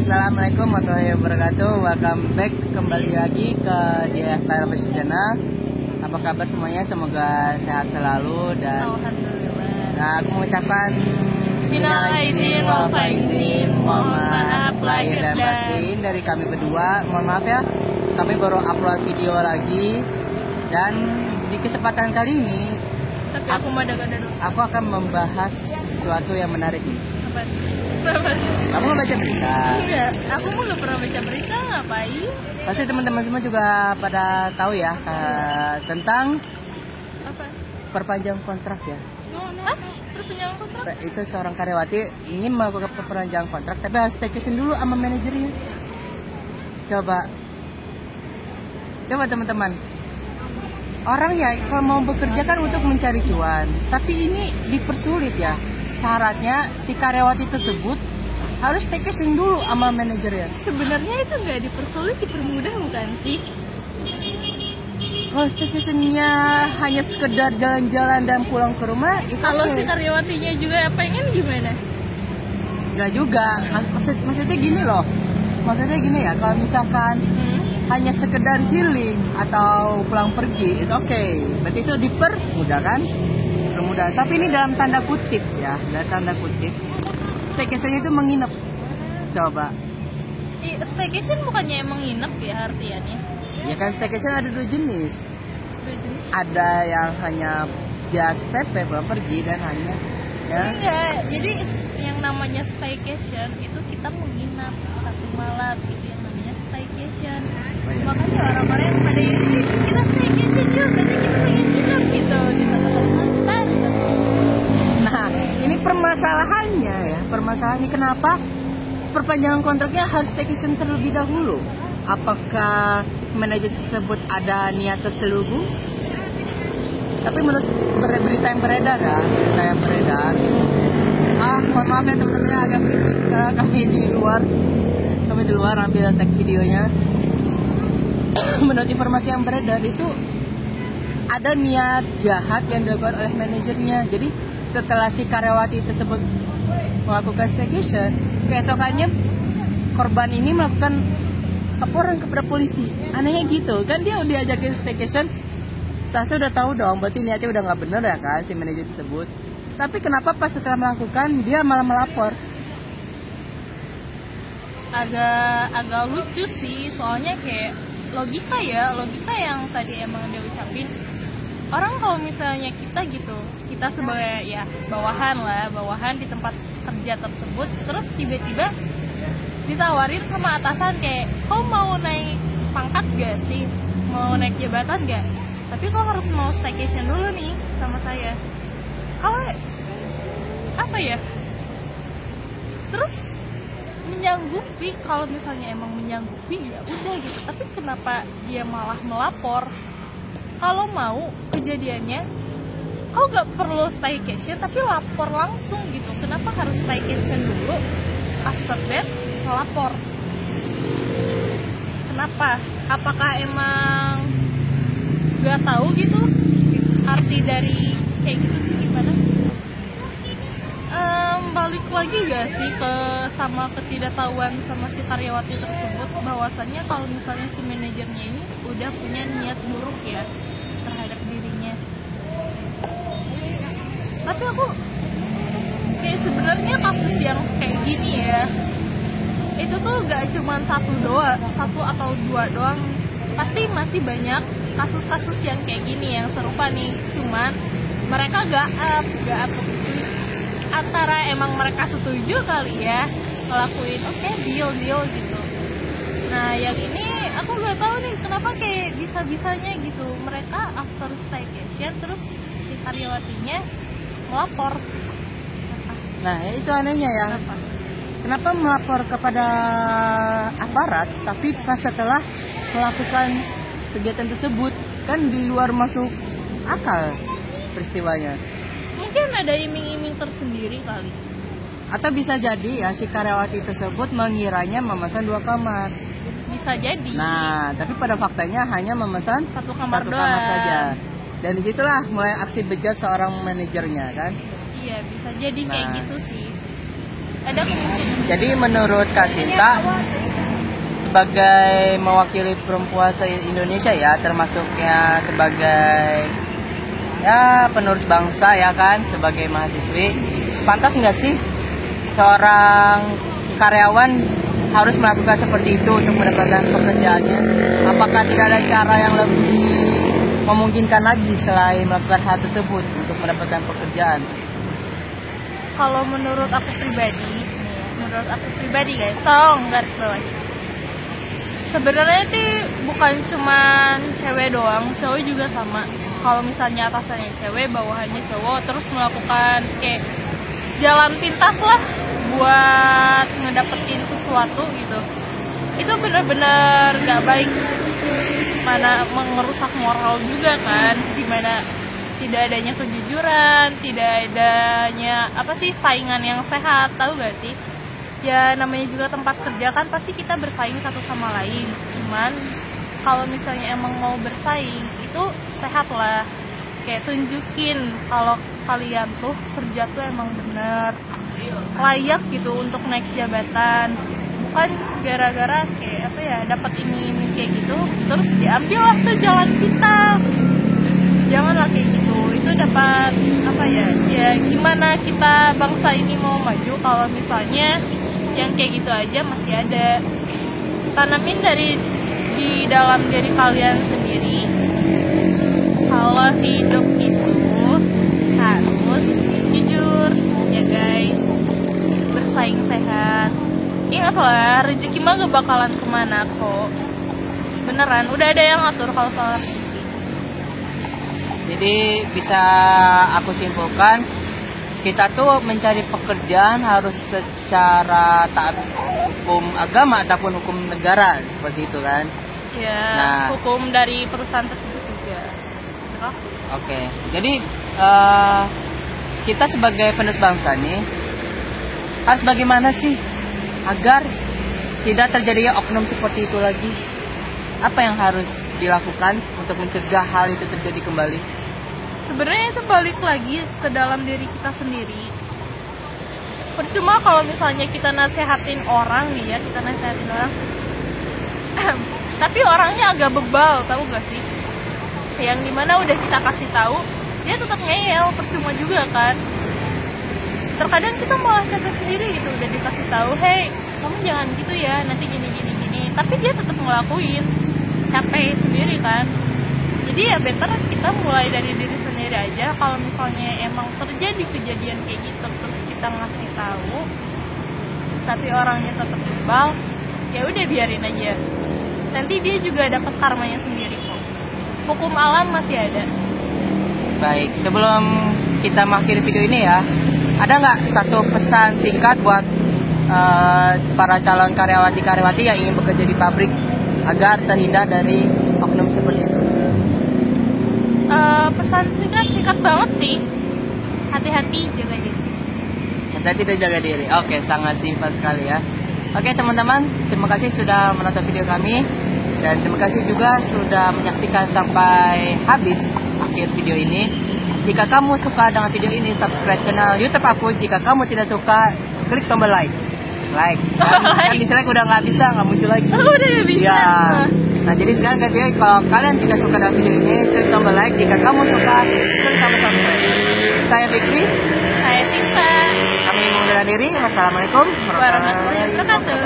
Assalamualaikum warahmatullahi wabarakatuh. Welcome back kembali lagi ke DF Television Channel. Apa kabar semuanya? Semoga sehat selalu dan Alhamdulillah. aku mengucapkan Minal aidin wal faizin. mohon maaf lahir dan batin dari kami berdua. Mohon maaf ya, kami baru upload video lagi dan di kesempatan kali ini Tapi aku mah ada dosa. aku akan membahas sesuatu yang menarik nih. Apa? Kamu nggak baca berita? Enggak, aku mah gak pernah baca berita, ngapain? Pasti teman-teman semua juga pada tahu ya tentang Apa? perpanjang kontrak ya. Hah? Perpanjangan kontrak? Itu seorang karyawati ingin melakukan perpanjangan kontrak tapi harus staycation dulu sama manajernya. Coba teman-teman. Orang ya kalau mau bekerja kan untuk mencari cuan, tapi ini dipersulit ya. Syaratnya si karyawati tersebut harus staycation dulu sama manajernya. Sebenarnya itu nggak dipersulit, dipermudah bukan sih? Kalau staycationnya hanya sekedar jalan-jalan dan pulang ke rumah, Kalau si karyawatinya juga pengen gimana? Nggak juga. Maksudnya gini loh. Maksudnya gini ya, kalau misalkan hanya sekedar healing atau pulang pergi, it's okay. Berarti itu dipermudah kan? Permudah. Tapi ini dalam tanda kutip ya, dalam tanda kutip. Staycation itu menginap. Coba. Staycation bukannya emang nginep ya artiannya? Ya kan staycation ada dua jenis. Ada yang hanya just PP pulang pergi dan hanya ya. Enggak, jadi yang namanya staycation itu kita menginap satu malam, itu yang namanya staycation. Makanya orang-orang yang pada ini kita staycation yuk, nanti kita pengen nginap gitu di satu tempat. Nah, ini permasalahannya ya. Permasalahannya kenapa perpanjangan kontraknya harus staycation terlebih dahulu? Apakah manajer tersebut ada niat terselubung? Tapi menurut berita yang beredar ya, mohon maaf ya teman-teman agak berisik. Kami di luar ambil tag videonya. Menurut informasi yang beredar itu ada niat jahat yang dilakukan oleh manajernya. Jadi setelah si karyawati tersebut melakukan staycation, keesokannya korban ini melakukan laporan kepada polisi. Anehnya gitu kan, dia udah diajakin staycation, saya udah tahu dong, berarti niatnya udah nggak bener ya kan si manajer tersebut. Tapi kenapa pas setelah melakukan dia malah melapor? Agak lucu sih, soalnya kayak logika yang tadi emang dia ucapin. Orang kalau misalnya kita sebagai ya bawahan di tempat kerja tersebut, terus tiba-tiba ditawarin sama atasan kayak, kau mau naik pangkat gak sih, mau naik jabatan gak, tapi kau harus mau staycation dulu nih sama saya. Kalau apa ya, terus menyanggupi, kalau misalnya emang menyanggupi ya udah gitu, tapi kenapa dia malah melapor? Kalau mau kejadiannya kau gak perlu staycation tapi lapor langsung gitu. Kenapa harus staycation dulu, after that melapor? Kenapa? Apakah emang gak tahu gitu arti dari kayak gitu gimana? Balik lagi gak sih ke sama ketidaktahuan sama si karyawati tersebut, bahwasannya kalau misalnya si manajernya ini udah punya niat buruk ya terhadap dirinya. Tapi aku kayak sebenarnya kasus yang kayak gini ya, itu tuh gak cuma satu atau dua doang, pasti masih banyak kasus-kasus yang kayak gini yang serupa nih. Cuman mereka gak up antara emang mereka setuju kali ya ngelakuin oke, deal gitu. Nah yang ini aku gak tahu nih kenapa kayak bisa-bisanya gitu mereka after staycation terus si karyawatinya melapor. Nah itu anehnya ya. Kenapa melapor kepada aparat tapi pas setelah melakukan kegiatan tersebut, kan di luar masuk akal peristiwanya. Mungkin ada iming-iming tersendiri kali. Atau bisa jadi ya si karyawati tersebut mengiranya memesan 2 kamar. Bisa jadi. Nah, tapi pada faktanya hanya memesan satu kamar saja. Dan disitulah mulai aksi bejat seorang manajernya kan. Iya, bisa jadi kayak gitu sih. Ada kemungkinan. Jadi menurut Kak Sinta, sebagai mewakili perempuan se-Indonesia ya, termasuknya sebagai ya penerus bangsa ya kan, sebagai mahasiswi, pantas nggak sih seorang karyawan harus melakukan seperti itu untuk mendapatkan pekerjaannya? Apakah tidak ada cara yang lebih memungkinkan lagi selain melakukan hal tersebut untuk mendapatkan pekerjaan? Kalau menurut aku pribadi guys, tolong garis bawahi. Sebenarnya sih bukan cuman cewek doang, cowok juga sama. Kalau misalnya atasannya cewek, bawahannya cowok, terus melakukan kayak jalan pintas lah buat ngedapetin sesuatu gitu, itu benar-benar gak baik, mana merusak moral juga kan, dimana tidak adanya kejujuran, tidak adanya saingan yang sehat, tahu gak sih? Ya namanya juga tempat kerja kan pasti kita bersaing satu sama lain. Cuman kalau misalnya emang mau bersaing itu sehat lah, kayak tunjukin kalau kalian tuh kerja tuh emang bener layak gitu untuk naik jabatan, bukan gara-gara kayak dapat ini kayak gitu terus diambil lah tuh jalan pintas. Janganlah kayak gitu, itu dapat ya gimana kita bangsa ini mau maju kalau misalnya yang kayak gitu aja masih ada. Tanamin di dalam diri kalian sendiri kalau hidup itu harus jujur ya guys, bersaing sehat. Ingatlah, rezeki mah gak bakalan kemana kok, beneran udah ada yang ngatur kalau soal rezeki. Jadi bisa aku simpulkan, kita tuh mencari pekerjaan harus secara taat hukum agama ataupun hukum negara, seperti itu kan ya. Nah, hukum dari perusahaan tersebut juga. Oke. Jadi kita sebagai penerus bangsa nih harus bagaimana sih agar tidak terjadi oknum seperti itu lagi? Apa yang harus dilakukan untuk mencegah hal itu terjadi kembali? Sebenarnya itu balik lagi ke dalam diri kita sendiri. Percuma kalau misalnya kita nasehatin orang nih ya, tapi orangnya agak bebal, tahu gak sih? Yang dimana udah kita kasih tahu, dia tetap ngeyel, percuma juga kan. Terkadang kita malah capek sendiri gitu, udah dikasih tahu, hey kamu jangan gitu ya, nanti gini, tapi dia tetap ngelakuin, capek sendiri kan. Jadi ya better kita mulai dari diri sendiri aja. Kalau misalnya emang terjadi kejadian kayak gitu terus kita ngasih tahu tapi orangnya tetap bebal, ya udah biarin aja, nanti dia juga dapat karmanya sendiri kok. Hukum alam masih ada. Baik, sebelum kita mengakhiri video ini ya, ada nggak satu pesan singkat buat para calon karyawati yang ingin bekerja di pabrik agar terhindar dari oknum seperti itu? Pesan singkat banget sih, hati-hati jaga diri. Hati-hati dan jaga diri. Oke, sangat simpel sekali ya. Oke teman-teman, terima kasih sudah menonton video kami, dan terima kasih juga sudah menyaksikan sampai habis akhir video ini. Jika kamu suka dengan video ini, subscribe channel YouTube aku. Jika kamu tidak suka, klik tombol like. Sekarang dislike udah nggak bisa, nggak muncul lagi. Udah nggak bisa. Ya. Nah jadi sekarang gantinya, kalau kalian tidak suka dengan video ini, klik tombol like. Jika kamu suka, klik tombol subscribe. Saya Fikri. Saya Sinta. Kami mengundurkan diri. Wassalamualaikum warahmatullahi wabarakatuh.